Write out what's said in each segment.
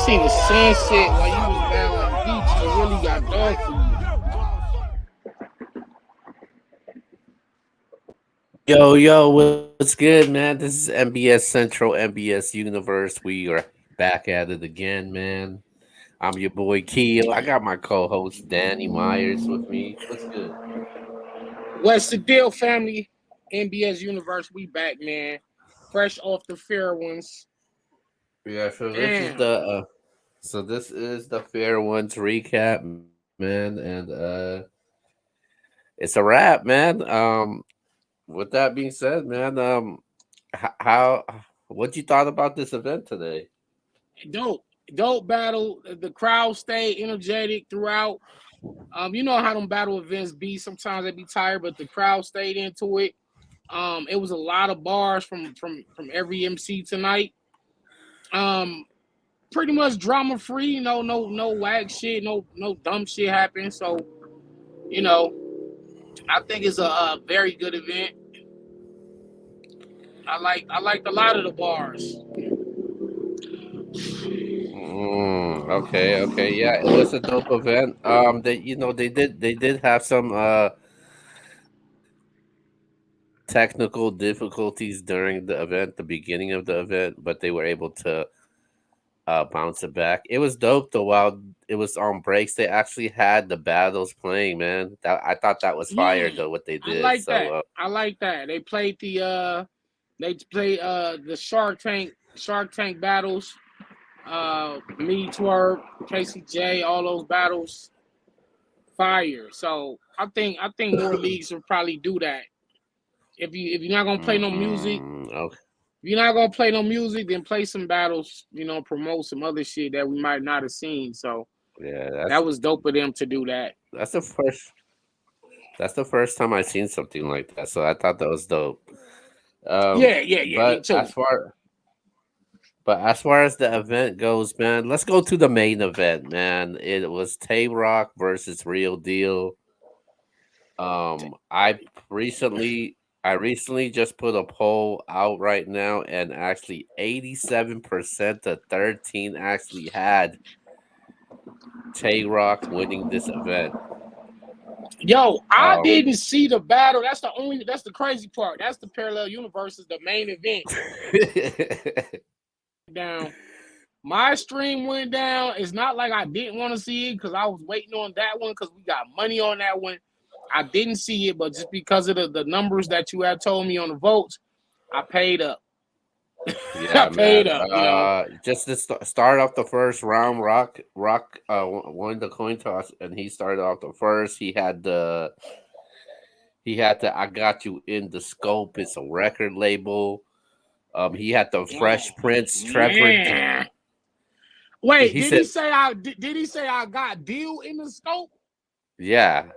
seen the sunset while you was battling Geechee. It really got dark for you. What's good, man? This is MBS Central, MBS Universe. We are back at it again, man. I'm your boy Keel. I got my co-host Danny Myers with me. What's good? What's the deal, family? NBS Universe, we back, man. Fresh off the fair ones. Yeah, so this is Damn. the Fair Ones recap, man, and it's a wrap, man. With that being said, man, how what you thought about this event today? Dope. Dope battle. The crowd stayed energetic throughout. You know how them battle events be. Sometimes they be tired, but the crowd stayed into it. It was a lot of bars from every MC tonight. Um, Pretty much drama free. No whack shit. No dumb shit happened. So you know, I think it's a very good event. I liked a lot of the bars. Okay, yeah, it was a dope event. They did have some technical difficulties during the event, the beginning of the event, but they were able to bounce it back. It was dope though. While it was on breaks, they actually had the battles playing. Man, I thought that was fire Yeah, though what they I did. like that. So I like that. They played the Shark Tank battles. Me Twerk, Casey J, all those battles, fire. So I think more leagues will probably do that. If you're not gonna play no music, okay, if you're not gonna play no music, then play some battles. Promote some other shit that we might not have seen. So yeah, that was dope of them to do that. that's the first that's the first time I seen something like that. So I thought that was dope. Um, Yeah, yeah, yeah. Me but too. as far as the event goes, man, let's go to the main event, man. It was Tay Roc versus Real Deal. I recently just put a poll out right now, and actually 87% to 13 actually had Tay Roc winning this event. Yo, I Um, didn't see the battle. That's the crazy part. That's the parallel universe is the main event. Down. My stream went down. It's not like I didn't want to see it because I was waiting on that one because we got money on that one. I didn't see it, but just because of the numbers that you had told me on the votes, I paid up. I yeah, paid man. up. Just to start off the first round, Rock won the coin toss, and he started off the first. He had the I Got You in the Scope. It's a record label. He had the Oh Fresh Prince Trevor. man. Wait, He said, did he say I got deal in the scope? "Yeah,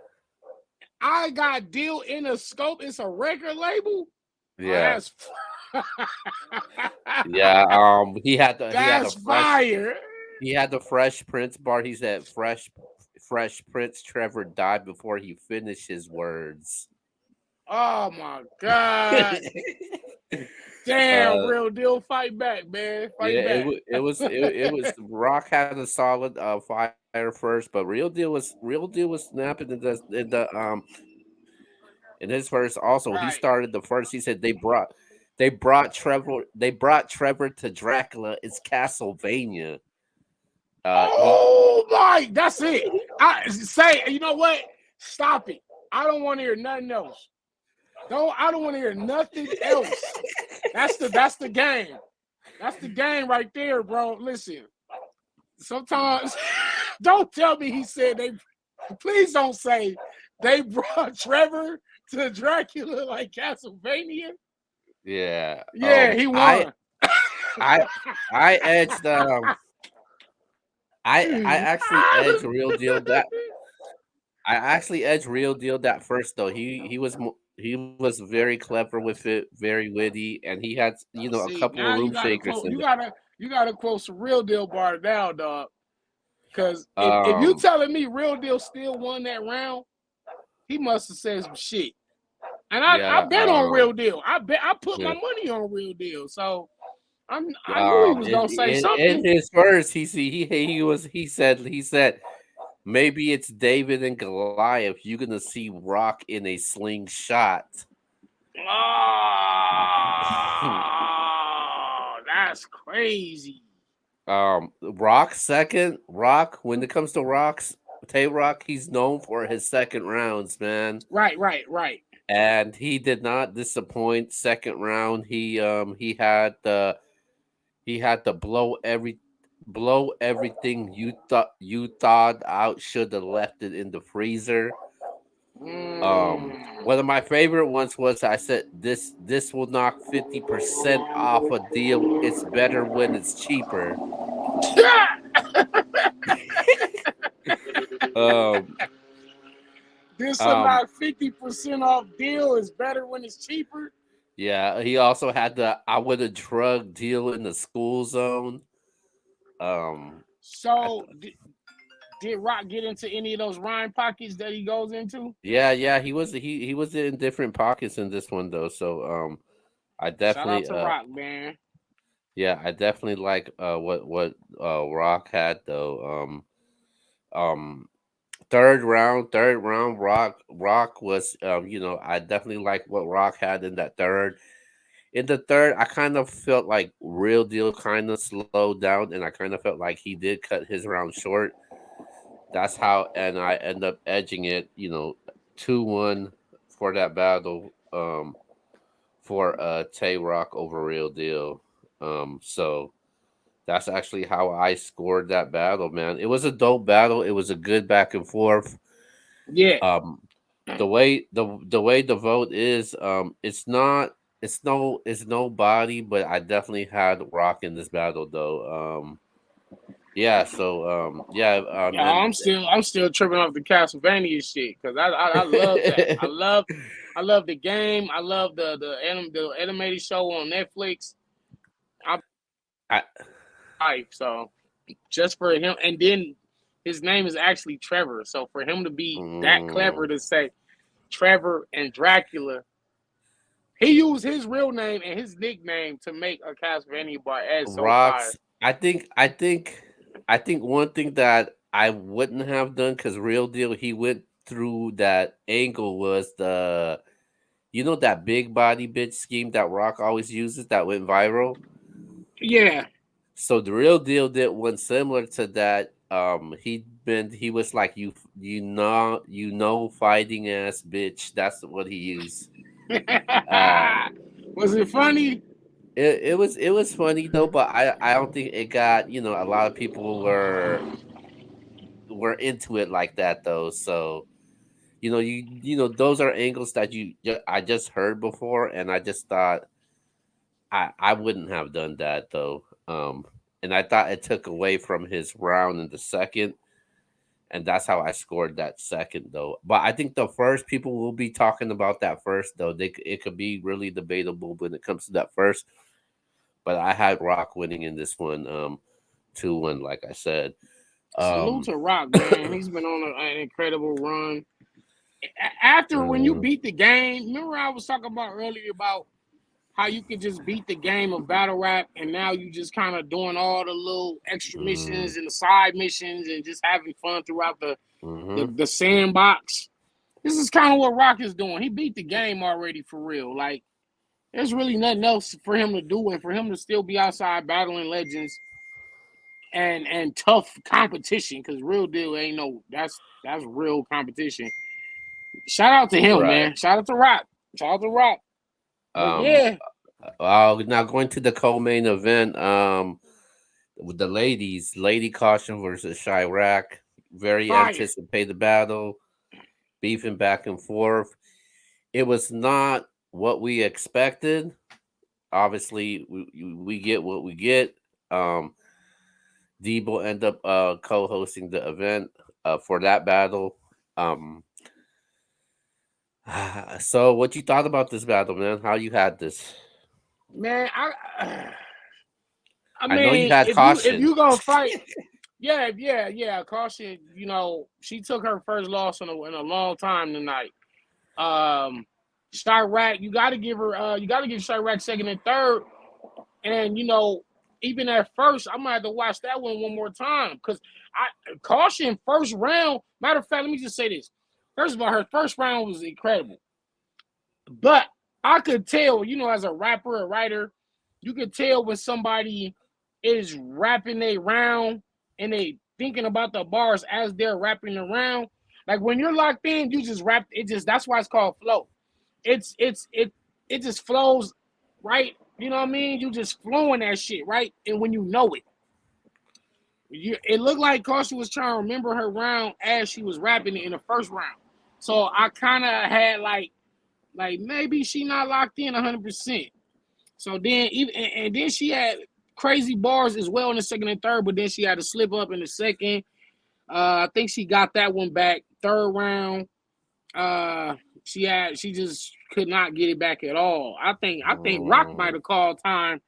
I got deal in the scope. It's a record label. Oh, yeah, yeah." that's fire. he had the Fresh Prince bar. He said, Fresh Prince Trevor died before he finished his words." Oh my god. Damn, uh, real deal. Fight back, man. yeah, Fight back. it was Rock had a solid fire first, but Real Deal was snapping in his verse. Also, he Right. started the first. He said they brought Trevor to Dracula. It's Castlevania. He Oh my, that's it. I say, you know what? Stop it. I don't want to hear nothing else. I don't want to hear nothing else. That's the game. That's the game right there, bro. Listen, sometimes don't tell me he said they please don't say they brought Trevor to Dracula like Castlevania. yeah. Yeah, he won. I I edged I actually edged Real Deal that I actually edged Real Deal that first though. He was very clever with it, very witty, and he had a See, couple of now room you gotta shakers quote. in You gotta quote some real deal bar now, dog. Because there. if you telling me real deal still won that round, he must have said some shit. And I Yeah, bet on real deal. I put my yeah, money on real deal. So I knew he was gonna say In something. his first, he said maybe it's David and Goliath. You're gonna see Rock in a slingshot. Oh, that's crazy. Rock second. Rock when it comes to rocks, Tay Roc, he's known for his second rounds, man. Right. And he did not disappoint. Second round, he had to blow everything you thought out. Should have left it in the freezer. Mm. One of my favorite ones was I said this will knock 50% off a deal. It's better when it's cheaper. Um, This will um, knock 50% off deal is better when it's cheaper. yeah. He also had the I would have drug deal in the school zone. I So did Rock get into any of those rhyme pockets that he goes into? yeah. He was in different pockets in this one though. So I Shout out definitely to Rock, man. yeah, I definitely like what Rock had though. Um third round Rock was I definitely like what Rock had in that third. In the third, I kind of felt like Real Deal kind of slowed down, and I kind of felt like he did cut his round short. That's how, and I end up edging it, 2-1 for that battle, for Tay Roc over Real Deal. So that's actually how I scored that battle, man. It was a dope battle. It was a good back and forth. Yeah. Um, the way the vote is, it's nobody, but I definitely had Rock in this battle though. Yeah, so I'm still tripping off the Castlevania shit because I love that. I love the game. I love the animated show on Netflix. I'm I hyped. So just for him, and then his name is actually Trevor. So for him to be that mm, clever to say Trevor and Dracula, he used his real name and his nickname to make a Castlevania bar as so fire. Rocks. I think one thing that I wouldn't have done because Real Deal he went through that angle was that big body bitch scheme that Rock always uses that went viral. Yeah. So the Real Deal did one similar to that. He was like fighting ass bitch. That's what he used. Uh, Was it funny? it was funny though, but I don't think it got a lot of people were into it like that though. So those are angles that I just heard before, and I just thought I wouldn't have done that though. And I thought it took away from his round in the second, and that's how I scored that second though. But I think the first people will be talking about that first though. It could be really debatable when it comes to that first. But I had Rock winning in this one, 2-1, like I said. Salute Um, to Rock, man. He's been on an incredible run. After when you uh, beat the game, remember I was talking about earlier about how you could just beat the game of battle rap, and now you just kind of doing all the little extra mm, missions and the side missions and just having fun throughout mm-hmm. the sandbox. This is kind of what Rock is doing. He beat the game already for real. Like there's really nothing else for him to do, and for him to still be outside battling legends and tough competition. Because real deal ain't no that's real competition. Shout out to him, Right. man. Shout out to Rock. Shout out to Rock. But Um, yeah, Now going to the co-main event, with the ladies, Lady Caution versus Chiraq. Very fire. anticipated battle, beefing back and forth. It was not what we expected. Obviously, we get what we get. Um, Debo end up co-hosting the event for that battle. Um, so what you thought about this battle, man? How you had this? Man, I I know you mean, had if caution. you gonna fight, yeah. Caution, she took her first loss in a long time tonight. Chirac, you gotta give Chirac second and third. And even at first, I might have to watch that one more time because caution first round. Matter of fact, let me just say this. First of all, her first round was incredible, but I could tell, as a rapper, a writer, you could tell when somebody is rapping a round and they thinking about the bars as they're rapping around. Like when you're locked in, you just rap. That's why it's called flow. It just flows, right? You know what I mean? You just flowing that shit, right? And when you know it, it looked like Caution was trying to remember her round as she was rapping it in the first round. So I kind of had like maybe she not locked in 100%. So then then she had crazy bars as well in the second and third, but then she had to slip up in the second. I think she got that one back. Third round, she just could not get it back at all. I think Roc might have called time,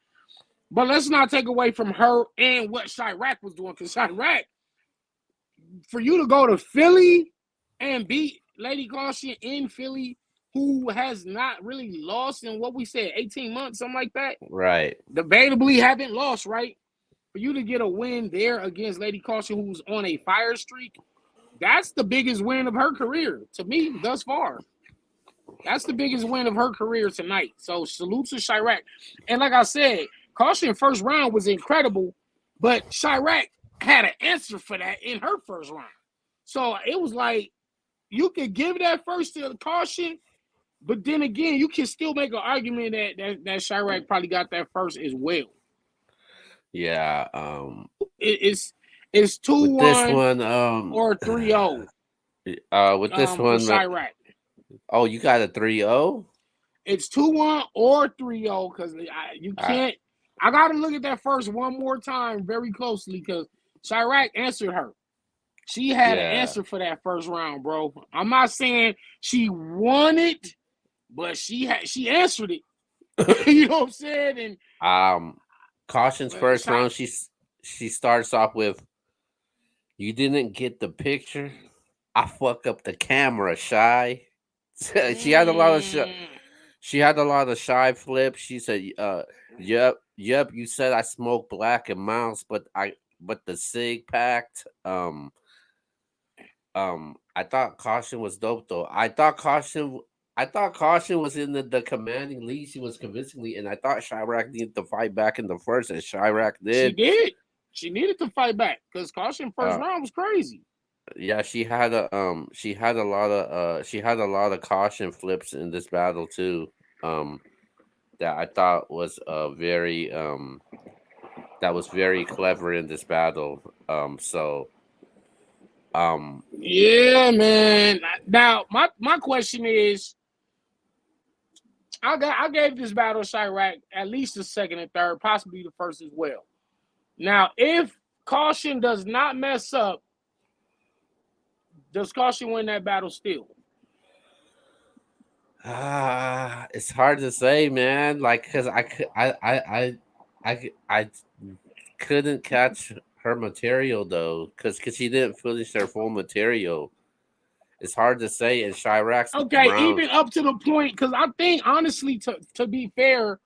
but let's not take away from her and what Chiraq was doing, because Chiraq, for you to go to Philly and beat Lady Caution in Philly, who has not really lost in what we said 18 months, something like that. Right. Debatably haven't lost, right? For you to get a win there against Lady Caution, who's on a fire streak, that's the biggest win of her career to me thus far. That's the biggest win of her career tonight. So salute to Chiraq. And like I said, Caution first round was incredible, but Chiraq had an answer for that in her first round. So it was like you could give that first to Caution, but then again, you can still make an argument that Chiraq probably got that first as well. Yeah. It's 2-1 this one, or 3-0. With this one, Chiraq. Oh, you got a 3-0? It's 2-1 or 3-0 because you can't. I got to look at that first one more time very closely because Chiraq answered her. She had an answer for that first round, bro. I'm not saying she won it, but she answered it. You know what I'm saying? And Caution's first round, she starts off with, "You didn't get the picture. I fuck up the camera, Shy." She had a lot of shy flips. She said, yep, you said I smoke black and mouse, but the cig packed. I thought Caution was dope though. I thought Caution was in the commanding lead. She was convincingly, and I thought Chiraq needed to fight back in the first, and Chiraq did. She did. She needed to fight back because Caution first round was crazy. Yeah, she had a lot of Caution flips in this battle too. That I thought was very clever in this battle. Yeah, man. Now my question is, I gave this battle Chiraq at least the second and third, possibly the first as well. Now, if Caution does not mess up, does Caution win that battle still? It's hard to say, man. Like, cause I couldn't catch her material though, cause she didn't finish her full material. It's hard to say. And Chiraq's even up to the point, because I think honestly, to be fair,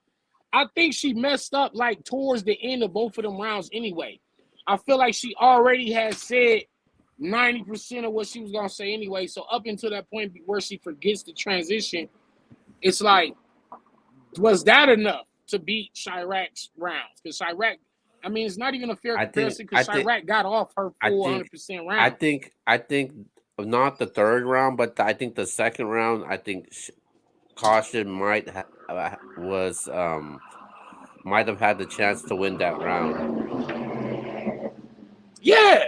I think she messed up like towards the end of both of them rounds anyway. I feel like she already had said 90% of what she was gonna say anyway. So up until that point where she forgets the transition, it's like, was that enough to beat Chiraq's rounds? Because Chiraq, I mean, it's not even a fair comparison because Chiraq got off her full 100% round. I think not the third round, but I think the second round. I think Caution might have had the chance to win that round. Yeah.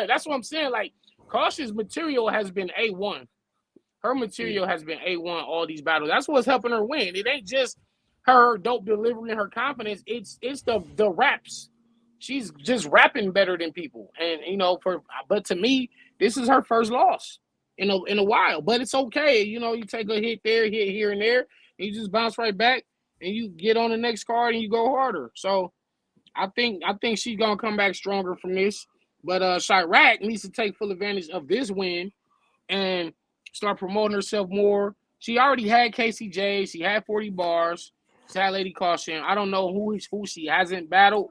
That's what I'm saying. Like, Caution's material has been A1. Her material has been A1 all these battles. That's what's helping her win. It ain't just her dope delivery and her confidence. It's the raps. She's just rapping better than people. And but to me, this is her first loss in a while. But it's okay. You take a hit there, hit here and there, and you just bounce right back and you get on the next card and you go harder. So I think she's gonna come back stronger from this. But Chiraq needs to take full advantage of this win and start promoting herself more. She already had KCJ. She had 40 bars. Sad Lady Caution. I don't know who she hasn't battled.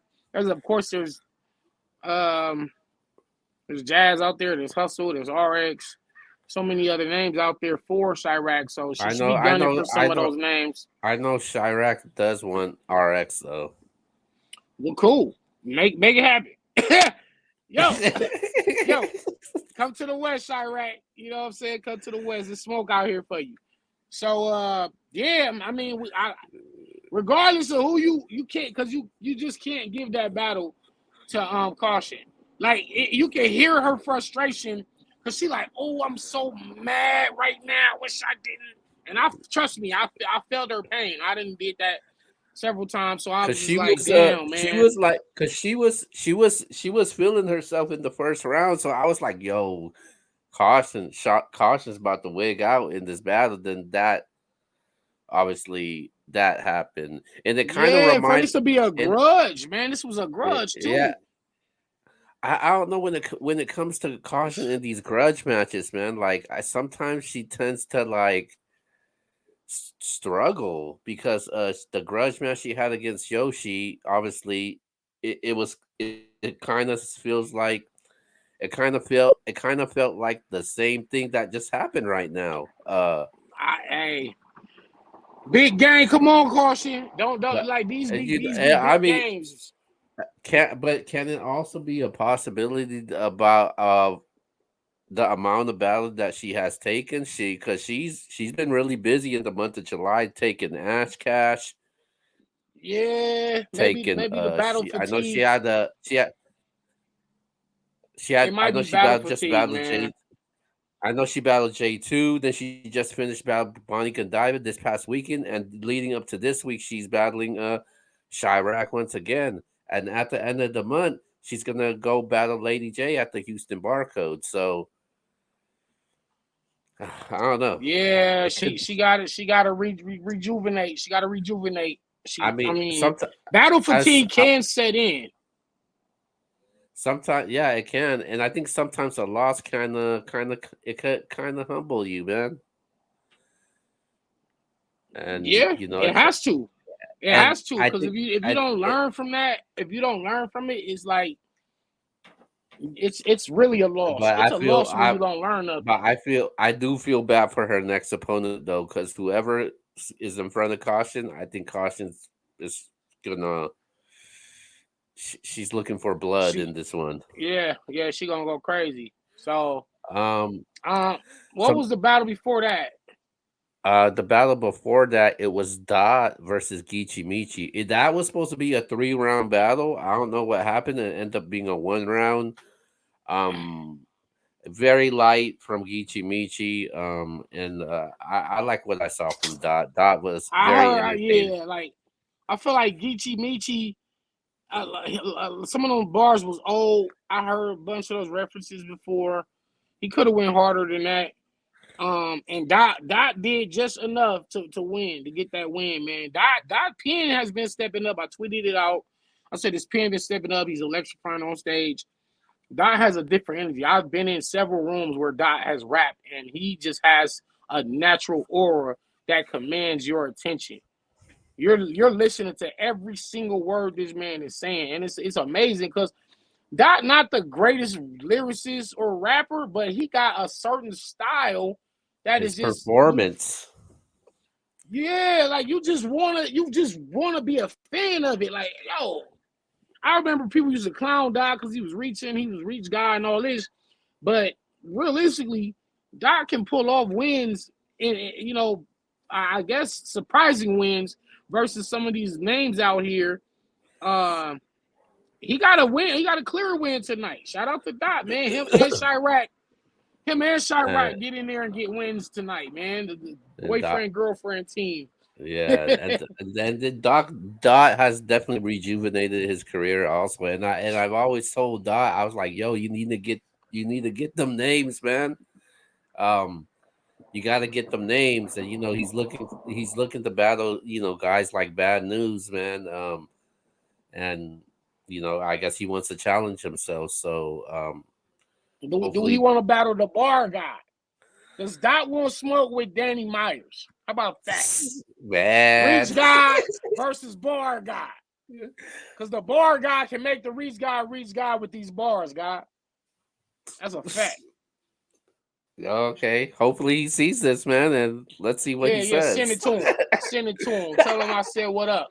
Um there's Jazz out there, there's Hustle, there's RX, so many other names out there for Chiraq. So she I should know, be I gunning know, for some I of know, those names. I know. Chirac does want RX though. Well, cool. Make it happen. yo, yo, come to the West, Chiraq. You know what I'm saying? Come to the West. There's smoke out here for you. So yeah, I mean, regardless of who you can't, because you just can't give that battle to Caution. Like you can hear her frustration because she like, oh, I'm so mad right now. Wish I didn't. And trust me, I felt her pain. I didn't did that several times, so I Cause was just like, damn, she man. was like, cause she was feeling herself in the first round. So I was like, yo, caution's about to wig out in this battle. Then that obviously that happened, and it kind of Yeah, for remind this to be a and grudge, man. This was a grudge yeah. too. I don't know when it comes to caution in these grudge matches, man. Like I sometimes she tends to like struggle because the grudge match she had against Yoshi, obviously it kind of feels like it kind of felt like the same thing that just happened right now. Hey, big game. Come on, Caution. Don't But like these be I big mean, games. can it also be a possibility about the amount of battle that she has taken? Because she's been really busy in the month of July taking Ash Cash, Yeah, taking maybe the battle I know fatigue. she It had I might know be she battle battled just fatigue, battled man. J. I know she battled J2. Then she just finished battle Bonnie Godiva this past weekend, and leading up to this week, she's battling Chirac once again. And at the end of the month, she's gonna go battle Lady J at the Houston Barcode. So I don't know. Yeah, It could. she got it. She got to rejuvenate. She got to rejuvenate. I I mean, mean, sometimes battle as fatigue can set in. sometimes, yeah, it can, and I think sometimes a loss it could kind of humble you, man. And Yeah, you know, it has to. It and has to, I because think if you I don't learn from that, if you don't learn from it, it's like it's really a loss. but It's a loss when you don't learn of it. I do feel bad for her next opponent though, because whoever is in front of Caution, I think Caution is gonna she's looking for blood She, in this one. yeah, she gonna go crazy. So, Um, um, what so was the battle before that? the battle before that, it was Dot versus Gichi Michi. That was supposed to be a 3 round battle. I don't know what happened. It ended up being a 1 round. Um, very light from Gichi Michi. And I like what I saw from Dot. Dot was I very heard, entertaining. yeah, like I feel like Gichi Michi. Some of those bars was old. I heard a bunch of those references before. He could have went harder than that. And Dot did just enough to win, to get that win, man. Dot Pen has been stepping up. I tweeted it out. I said this Pen been stepping up. He's electrifying on stage. Dot has a different energy. I've been in several rooms where Dot has rapped, and he just has a natural aura that commands your attention. You're listening to every single word this man is saying, and it's amazing because Dot not the greatest lyricist or rapper, but he got a certain style that His is just you. performance. Yeah, like you just wanna be a fan of it. Like yo, I remember people used to clown Dot because he was reach guy and all this, but realistically, Dot can pull off wins in I guess surprising wins versus some of these names out here. Um, he got a win. He got a clear win tonight. Shout out to Dot, man. Him and Uh, Chiraq get in there and get wins tonight, man. The and Dot, boyfriend girlfriend team. yeah, and then the Dot has definitely rejuvenated his career also, and I've always told Dot, I was like, yo, you need to get them names, man. Um, you got to get them names, and he's looking to battle guys like Bad News, man. And I guess he wants to challenge himself. So Do he hopefully, want to battle the bar guy? Does Dot want smoke with Danny Myers? How about that? Man. Reach God versus bar God. Because the bar God can make the reach God with these bars, God. That's a fact. Okay. Hopefully he sees this, man, and let's see what he Yeah, send says. it to him. Send it to him. Tell him I said what up.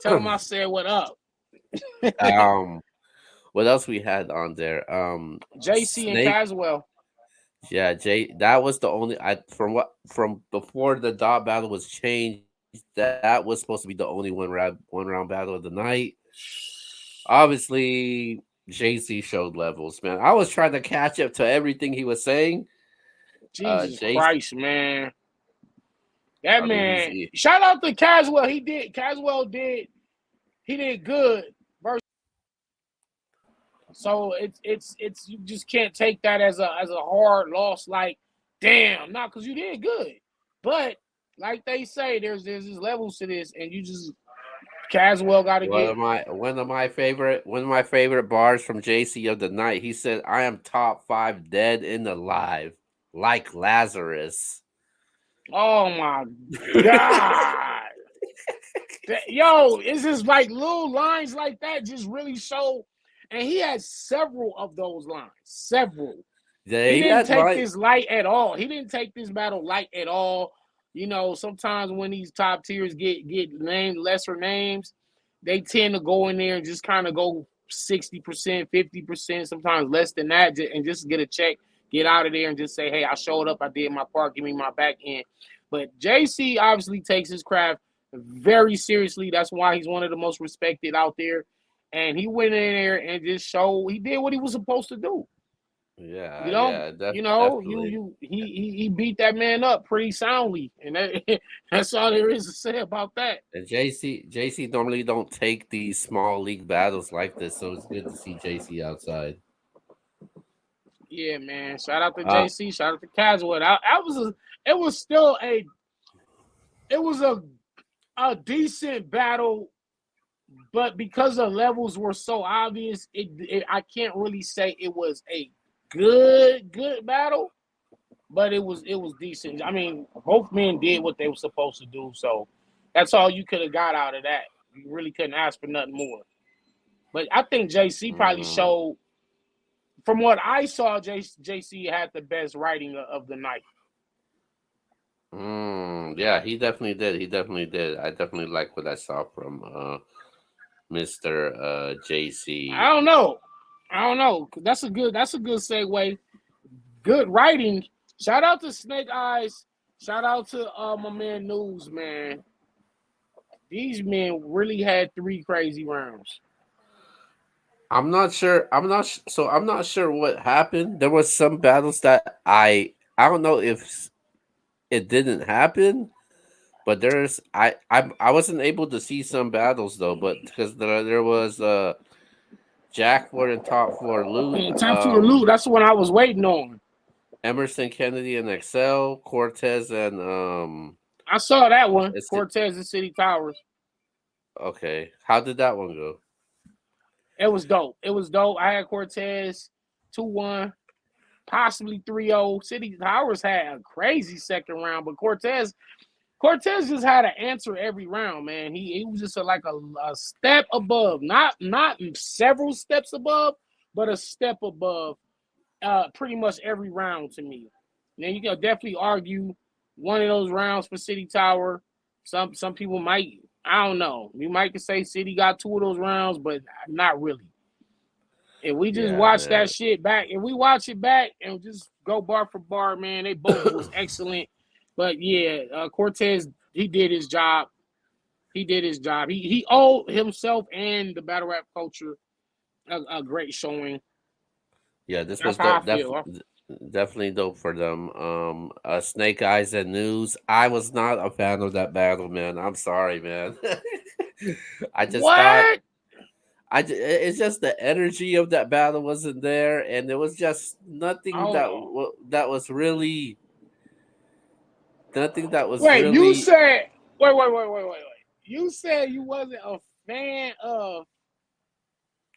Tell him I said what up. um, what else we had on there? JC and Snake. Caswell. Yeah, Jay. That was the only I from before the dot battle was changed. That was supposed to be the only one round battle of the night. Obviously, JC showed levels, man. I was trying to catch up to everything he was saying. Jesus JC. Christ, man. That I mean, man. Shout out to Caswell. He did. Caswell did. He did good. So it's you just can't take that as a hard loss. Like, damn, not because you did good, but like they say, there's levels to this, and you just Caswell got to get. One of my favorite bars from JC of the night. He said, "I am top 5 dead and alive, like Lazarus." Oh my god, yo, it's just like little lines like that just really show. And he had several of those lines, several. Yeah, He he didn't had take like this light at all. He didn't take this battle light at all. You know, sometimes when these top tiers get named lesser names, they tend to go in there and just kind of go 60%, 50%, sometimes less than that, and just get a check, get out of there, and just say, "Hey, I showed up, I did my part, give me my back end." But JC obviously takes his craft very seriously. That's why he's one of the most respected out there. And he went in there and just showed he did what he was supposed to do. yeah, You know, yeah, definitely. he beat that man up pretty soundly, and that's all there is to say about that. And JC normally don't take these small league battles like this, so it's good to see JC outside. Yeah, man. Shout out to Uh, JC. Shout out to Caswood. It was still it was a decent battle, but because the levels were so obvious, I can't really say it was a good battle, but it was decent. I mean, both men did what they were supposed to do, so that's all you could have got out of that. You really couldn't ask for nothing more. But I think JC probably mm, showed, from what I saw, JC had the best writing of the night. yeah, he definitely did. He definitely did. I definitely like what I saw from Mr. I JC. don't know. I don't know. That's a good segue. Good writing. Shout out to Snake Eyes. Shout out to my man News, man. These men really had 3 crazy rounds. I'm not sure what happened. There was some battles that I don't know if it didn't happen, but I wasn't able to see some battles though, but because there was Jack Ford and Top Floor Loot, Top Floor Loot, that's the one I was waiting on. Emerson Kennedy and Excel, Cortez and I saw that one. it's Cortez and City Towers. okay. How did that one go? It was dope. It was dope. I had Cortez 2-1, possibly 3-0. City Towers had a crazy second round, but Cortez just had to answer every round, man. He was just a step above, not several steps above, but a step above pretty much every round to me. Now you can definitely argue one of those rounds for City Tower. Some people might, I don't know. You might say City got 2 of those rounds, but not really. If we just Yeah, watch man. that shit back, if we watch it back and just go bar for bar, man, they both was excellent. But yeah, Cortez, he did his job. He did his job. He owed himself and the battle rap culture a great showing. Yeah, this That's was how I dope. feel. Definitely dope for them. Snake Eyes and News. I was not a fan of that battle, man. I'm sorry, man. I just thought What? it's just the energy of that battle wasn't there, and there was just Hold on. that was really nothing that was Wait, you really. said wait. You said you wasn't a fan of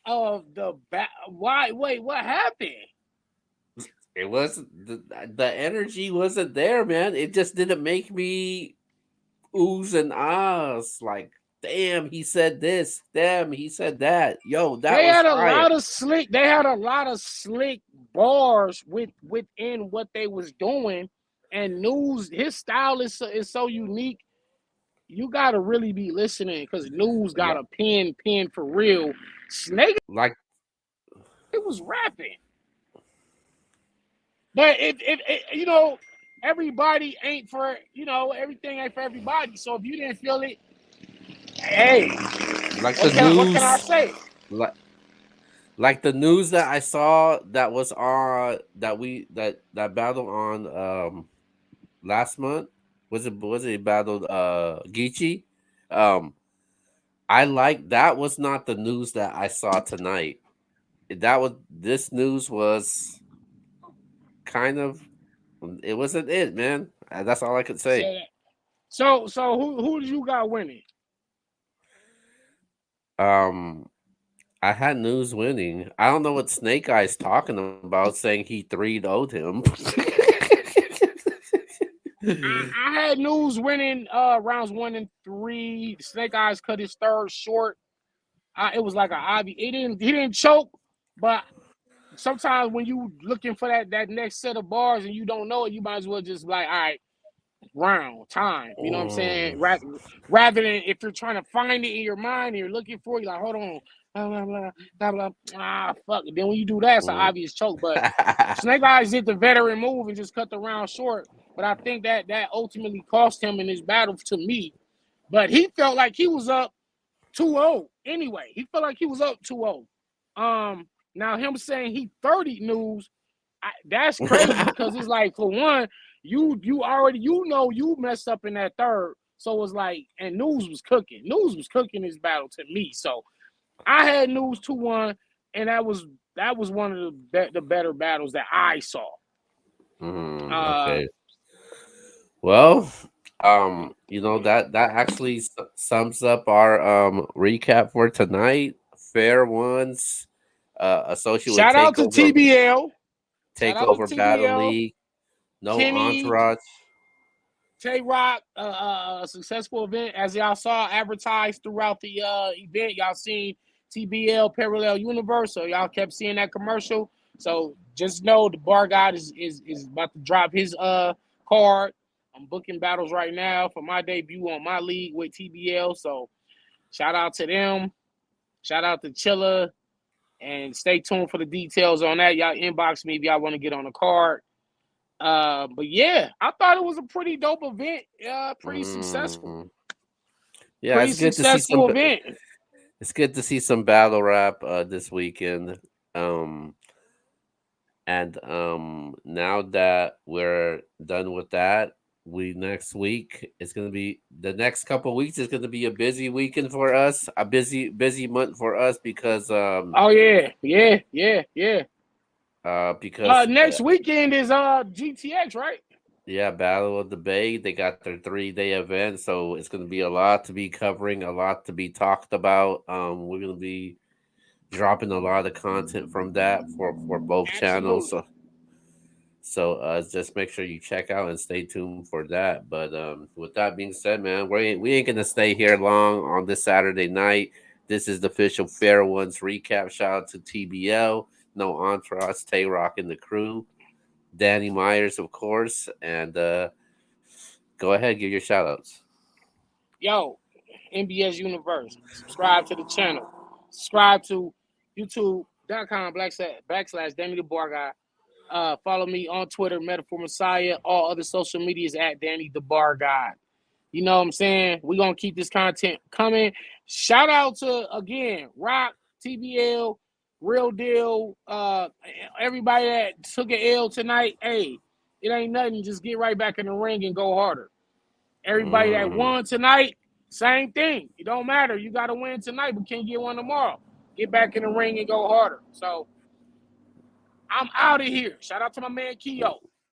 the why wait, what happened? It wasn't the energy wasn't there, man. It just didn't make me. oohs and ahs. Like, damn, he said this. Damn, he said that. Yo, that They was had a fire. lot of slick. They had a lot of slick bars within what they was doing, and News. His style is so unique. You gotta really be listening because News got Like, a pen for real. Snake like was rapping, but everybody ain't for everything ain't for everybody. So if you didn't feel it, hey, like the what can I news. say? Like, like the news that I saw that was on that battled on last month. Was it battled Gichi? Um I like that was not the news that I saw tonight. This news was kind of it wasn't it, man. That's all I could say. Say that. So who did you got winning? Um I had news winning. I don't know what Snake Eyes talking about saying he 3-0'd him. I had News winning rounds 1 and 3. Snake Eyes cut his third short. It was like an obvious. He didn't choke, but sometimes when you looking for that next set of bars and you don't know it, you might as well just like, all right, round time. You know what I'm saying? Mm. Rather than if you're trying to find it in your mind and you're looking for it, you're like, hold on, blah blah blah blah blah. Fuck. Then when you do that, it's an Mm. obvious choke. But Snake Eyes did the veteran move and just cut the round short. But I think that ultimately cost him in his battle to me. But he felt like he was up 2-0 anyway. He felt like he was up 2-0. Now him saying he 30 News, that's crazy because it's like for one, you already you messed up in that third. So it's like, and News was cooking. News was cooking this battle to me. So I had News 2-1, and that was one of the better battles that I saw. Uh Okay. Well, that actually sums up our recap for tonight. Fair ones, associated with Shout out to TBL. Shout out to Takeover Battle TBL. League. No Kenny, entourage. Tay Roc, a successful event as y'all saw advertised throughout the event. Y'all seen TBL Parallel Universe, so y'all kept seeing that commercial. So just know the bar guide is about to drop his card. I'm booking battles right now for my debut on my league with TBL. So shout out to them. Shout out to Chilla. And stay tuned for the details on that. Y'all inbox me if y'all want to get on the card. But yeah, I thought it was a pretty dope event. Pretty successful. Mm. Yeah, Pretty it's good to see successful some. event. It's good to see some battle rap this weekend. Um, and now that we're done with that, we next week is gonna be the next couple weeks is gonna be a busy weekend for us, a busy month for us Oh yeah, yeah, yeah, yeah. because Next weekend is GTX, right? yeah, Battle of the Bay, they got their 3-day event, so it's gonna be a lot to be covering, a lot to be talked about. We're gonna be dropping a lot of content from that for both channels. Absolutely. So just make sure you check out and stay tuned for that. But with that being said, man, we ain't gonna stay here long on this Saturday night. This is the official Fair Ones recap. Shout out to TBL, No Entourage, Tay Roc and the crew, Danny Myers, of course, and go ahead, give your shout outs. Yo, NBS Universe. Subscribe to the channel. Subscribe to youtube.com// Danny the Bar Guy. Follow me on Twitter, Metaphor Messiah. All other social medias at Danny the Bar Guy. You know what I'm saying? We're gonna keep this content coming. Shout out to again Rock, TBL, Real Deal, everybody that took an L tonight. Hey, it ain't nothing. Just get right back in the ring and go harder. Everybody that Mhm. won tonight, same thing. It don't matter. You gotta win tonight, but can't get one tomorrow. Get back in the ring and go harder. So I'm out of here. Shout out to my man Keo.